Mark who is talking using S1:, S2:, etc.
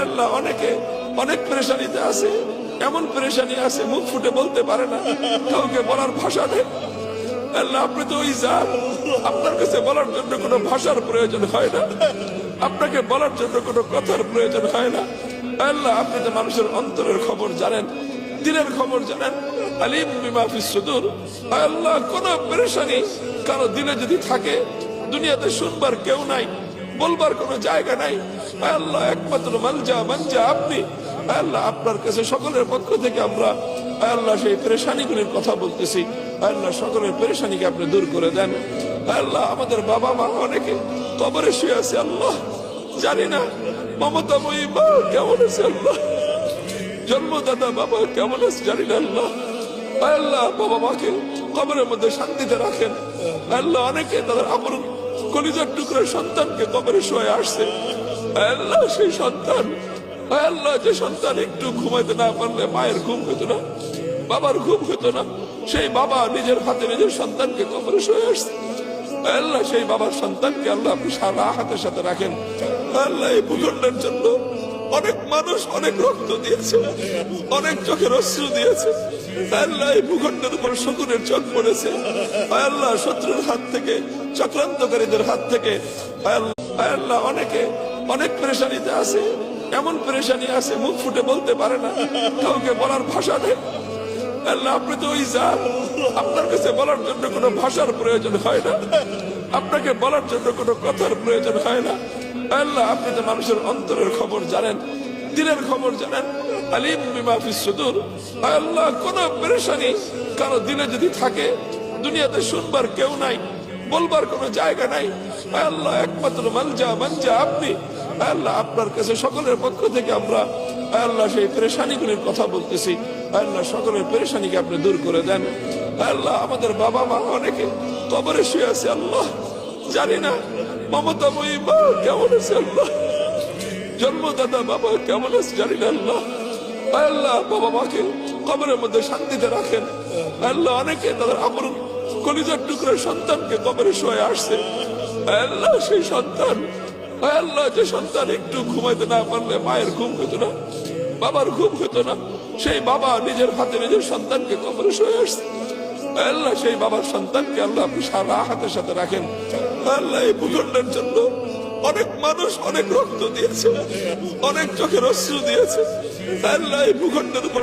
S1: আল্লাহ অনেকে অনেক পেরেশানিতে আছে, এমন পেরেশানি আছে মুখ ফুটে বলতে পারে না, কাউকে বলার ভাষা নেই। আল্লাহ আপনি তো ওই জাত, আপনার কাছে বলার জন্য কোনো ভাষার প্রয়োজন হয় না, আপনাকে বলার জন্য কোনো কথার প্রয়োজন হয় না। আল্লাহ আপনি তো মানুষের অন্তরের খবর জানেন, দিনের খবর জানেন। আলিম বিমা ফিস সুদূর। আল্লাহ কোন পেরেশানি কারো দিলে যদি থাকে, দুনিয়াতে শুনবার কেউ নাই, বলবার কোনো জায়গা নাই, আল্লাহ একমাত্র মালজা মানজা আপনি। আল্লাহ আপনার কাছে সকলের পক্ষ থেকে আমরা আল্লাহ সেই পেরেশানিগুলির কথা বলতেছি। আল্লাহ সকলের পেরেশানিকে আপনি দূর করে দেন। আল্লাহ আমাদের বাবা মা অনেকে কবরে শুয়ে আছে, আল্লাহ জানি না মমতাময়ী মা কেমন আছে, আল্লাহ জন্মদাতা বাবা কেমন আছে জানি না। আল্লাহ আল্লাহ বাবা মাকে কবরের মধ্যে শান্তিতে রাখেন। আল্লাহ অনেকে তাদের আপন কলিজার টুকরার সন্তানকে কবরে শুয়ে আসছে, আল্লাহ সেই সন্তান, আল্লাহ যে সন্তান একটু ঘুমাইতে না পারলে মায়ের ঘুম হতো না, বাবার ঘুম হতো না, সেই বাবা নিজের হাতে নিজের সন্তানকে কবরে শুয়ে আসছে। আল্লাহ সেই বাবার সন্তানকে আল্লাহ আপনি সারা হাতের সাথে রাখেন। আল্লাহ এই ভূখণ্ডের জন্য অনেক মানুষ অনেক রক্ত দিয়েছে, অনেক চোখের অশ্রু দিয়েছে। আল্লাহ এই ভূখণ্ডের উপর শকুনের চোখ পড়েছে। আল্লাহ শত্রুর হাত থেকে, চক্রান্তকারীদের হাত থেকে আল্লাহ অনেকে অনেক পেরেশানিতে আছে, এমন পেরেশানি আছে মুখ ফুটে বলতে পারে না, কাউকে বলার ভাষা নেই। আল্লাহ আপনি তো ওই জাত, আপনার কাছে বলার জন্য কোনো ভাষার প্রয়োজন হয় না, আপনাকে বলার জন্য কোনো কথার প্রয়োজন হয় না। আল্লাহ আপনি তো মানুষের অন্তরের খবর জানেন, দিনের খবর জানেন। আলিম বিমা ফিস সুদূর। আল্লাহ কোন পেরেশানি কারো দিলে যদি থাকে, দুনিয়াতে শুনবার কেউ নাই, বলবার কোনো জায়গা নাই, আল্লাহ একমাত্র মালজা মানজা আপনি। আল্লাহ আপনার কাছে সকলের পক্ষ থেকে আমরা আল্লাহ সেই পেরেশানিগুলির কথা বলতেছি। আল্লাহ সকলের পেরেশানিকে আপনি দূর করে দেন। আল্লাহ আমাদের বাবা মা অনেকে কবরে শুয়ে আছে, আল্লাহ জানি না মমতাময়ী মা কেমন আছে, আল্লাহ জন্মদাতা বাবা কেমন আছে জানি না। আল্লাহ আল্লাহ বাবা মাকে কবরের মধ্যে শান্তিতে রাখেন। আল্লাহ অনেকে তাদের আপন কলিজার টুকরার সন্তানকে কবরে শুয়ে আসছে, আল্লাহ সেই সন্তান, আল্লাহ যে সন্তান একটু ঘুমাইতে না পারলে মায়ের ঘুম হতো না, বাবার ঘুম হতো না, সেই বাবা নিজের হাতে নিজের সন্তানকে কবরে শুয়ে আসছে। আল্লাহ সেই বাবার সন্তানকে আল্লাহ আপনি সারা হাতের সাথে রাখেন। আল্লাহ এই ভূখণ্ডের জন্য অনেক মানুষ অনেক রক্ত দিয়েছে, অনেক চোখের অশ্রু দিয়েছে। আল্লাহ এই ভূখণ্ডের উপর